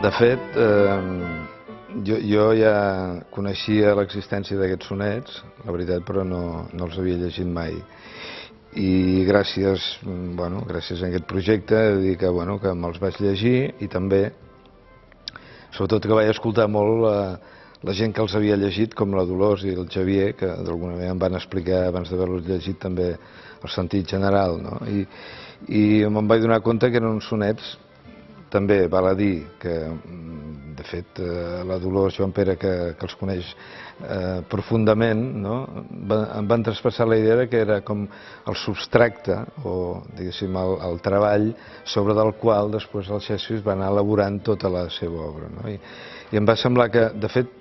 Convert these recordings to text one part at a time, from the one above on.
De fet, jo ja coneixia l'existència d'aquests sonets, la veritat, però no els havia llegit mai. I gràcies a aquest projecte, he de dir que me'ls vaig llegir i també, sobretot que vaig escoltar molt la gent que els havia llegit, com la Dolors i el Xavier, que d'alguna manera em van explicar abans d'haver-los llegit també el sentit general, no? I me'n vaig donar compte que eren uns sonets. També val a dir que, de fet, la Dolors, Joan Pere, que els coneix profundament, em van traspassar la idea que era com el substracte, o diguéssim el treball sobre del qual després el Shakespeare va anar elaborant tota la seva obra. I em va semblar que, de fet,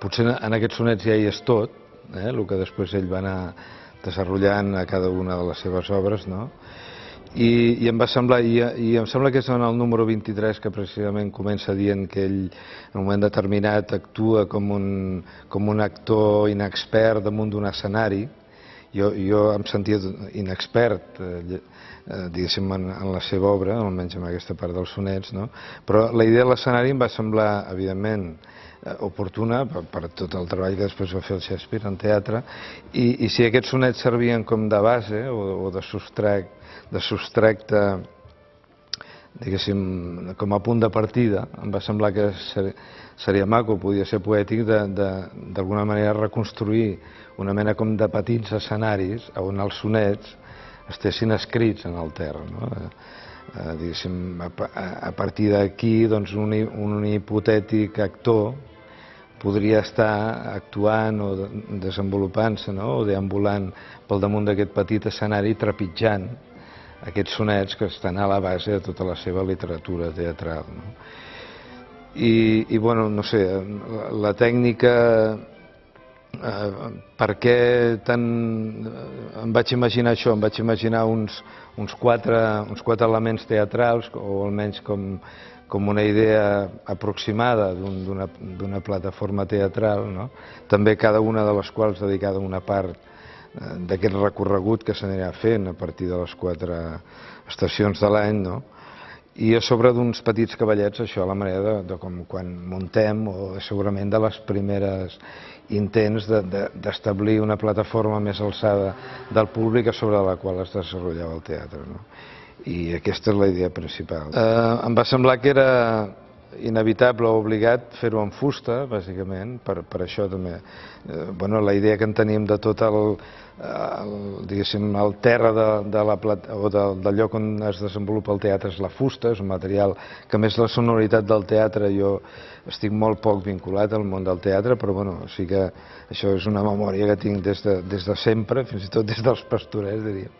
potser en aquests sonets ja hi és tot, el que després ell va anar desenvolupant a cada una de les seves obres, i em va semblar, i em sembla que és en el número 23 que precisament comença dient que ell en un moment determinat actua com un actor inexpert damunt d'un escenari. Jo em sentia inexpert, diguéssim, en la seva obra, almenys en aquesta part dels sonets, però la idea de l'escenari em va semblar, evidentment, oportuna per tot el treball que després va fer el Shakespeare en teatre, i si aquests sonets servien com de base o de substracte, diguéssim, com a punt de partida, em va semblar que seria maco, podia ser poètic, d'alguna manera reconstruir una mena com de petits escenaris on els sonets estessin escrits en el terra. Diguéssim, a partir d'aquí, un hipotètic actor podria estar actuant o desenvolupant-se o deambulant pel damunt d'aquest petit escenari, trepitjant aquests sonets que estan a la base de tota la seva literatura teatral. I, no sé, la tècnica, per què tant em vaig imaginar això? Em vaig imaginar uns quatre elements teatrals, o almenys com una idea aproximada d'una plataforma teatral, també cada una de les quals dedicada a una part d'aquest recorregut que s'anirà fent a partir de les 4 estacions de l'any, i a sobre d'uns petits cavallets, això a la manera de com quan muntem, o segurament de les primeres intents d'establir una plataforma més alçada del públic sobre la qual es desenvolupava el teatre. I aquesta és la idea principal. Em va semblar que era inevitable o obligat fer-ho en fusta, bàsicament, per això també. La idea que en tenim de tot el terra del lloc on es desenvolupa el teatre és la fusta, és un material que, a més, la sonoritat del teatre, jo estic molt poc vinculat al món del teatre, però sí que això és una memòria que tinc des de sempre, fins i tot des dels Pastorets, diríem.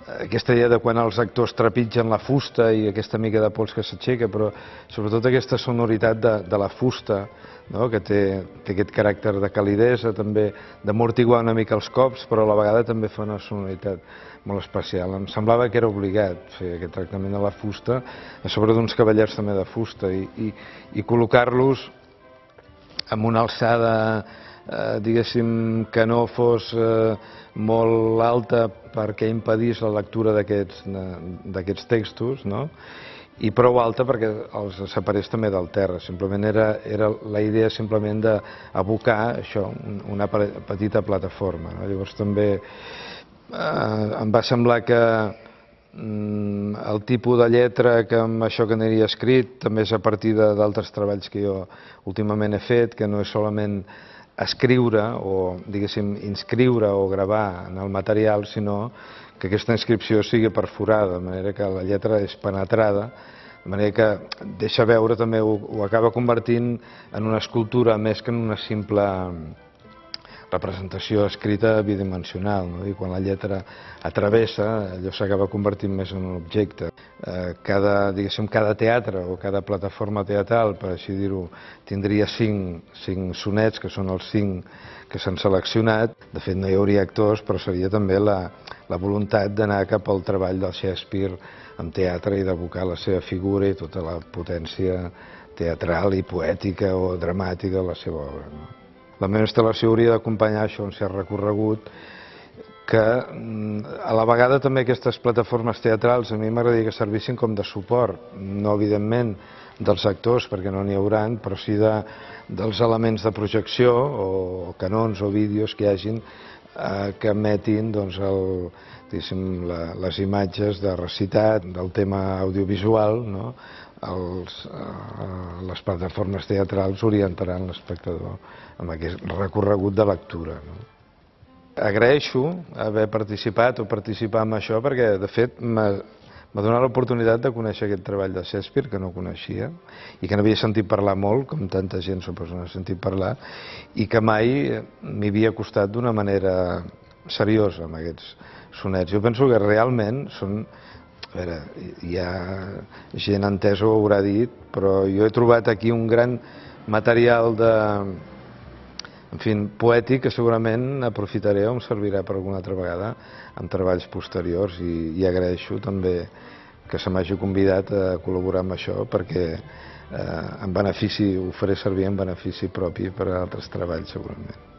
Aquesta idea de quan els actors trepitgen la fusta i aquesta mica de pols que s'aixeca, però sobretot aquesta sonoritat de la fusta, que té aquest caràcter de calidesa, també d'amortiguar una mica els cops, però a la vegada també fa una sonoritat molt especial. Em semblava que era obligat fer aquest tractament de la fusta, a sobre d'uns cavallers també de fusta, i col·locar-los amb una alçada, diguéssim, que no fos molt alta perquè impedís la lectura d'aquests textos, i prou alta perquè els separés també del terra. Simplement era la idea simplement d'abocar això, una petita plataforma. Llavors també em va semblar que el tipus de lletra que amb això que aniria escrit també és a partir d'altres treballs que jo últimament he fet, que no és solament escriure o, diguéssim, inscriure o gravar en el material, sinó que aquesta inscripció sigui perforada, de manera que la lletra és penetrada, de manera que deixa veure també, ho acaba convertint en una escultura més que en una simple representació escrita bidimensional, i quan la lletra atravessa, allò s'acaba convertint més en un objecte. Cada teatre o cada plataforma teatral, per així dir-ho, tindria 5 sonets, que són els 5 que s'han seleccionat. De fet, no hi hauria actors, però seria també la voluntat d'anar cap al treball del Shakespeare en teatre i d'abocar la seva figura i tota la potència teatral i poètica o dramàtica de la seva obra. La meva instal·lació hauria d'acompanyar això, un cert recorregut, que a la vegada també aquestes plataformes teatrals a mi m'agradaria que servissin com de suport, no evidentment dels actors, perquè no n'hi hauran, però sí dels elements de projecció o canons o vídeos que hi hagin que emetin doncs, les imatges de recitat del tema audiovisual, no? Les plataformes teatrals orientaran l'espectador amb aquest recorregut de lectura. No? Agraeixo haver participat o participar en això perquè, de fet, m'ha donat l'oportunitat de conèixer aquest treball de Shakespeare que no coneixia i que n'havia sentit parlar molt, com tanta gent suposo n'ha sentit parlar, i que mai m'hi havia acostat d'una manera seriosa amb aquests sonets. Jo penso que realment són... A veure, hi ha gent entesa ho haurà dit, però jo he trobat aquí un gran material poètic que segurament aprofitaré o em servirà per alguna altra vegada en treballs posteriors i agraeixo també que se m'hagi convidat a col·laborar amb això perquè ho faré servir en benefici propi per a altres treballs segurament.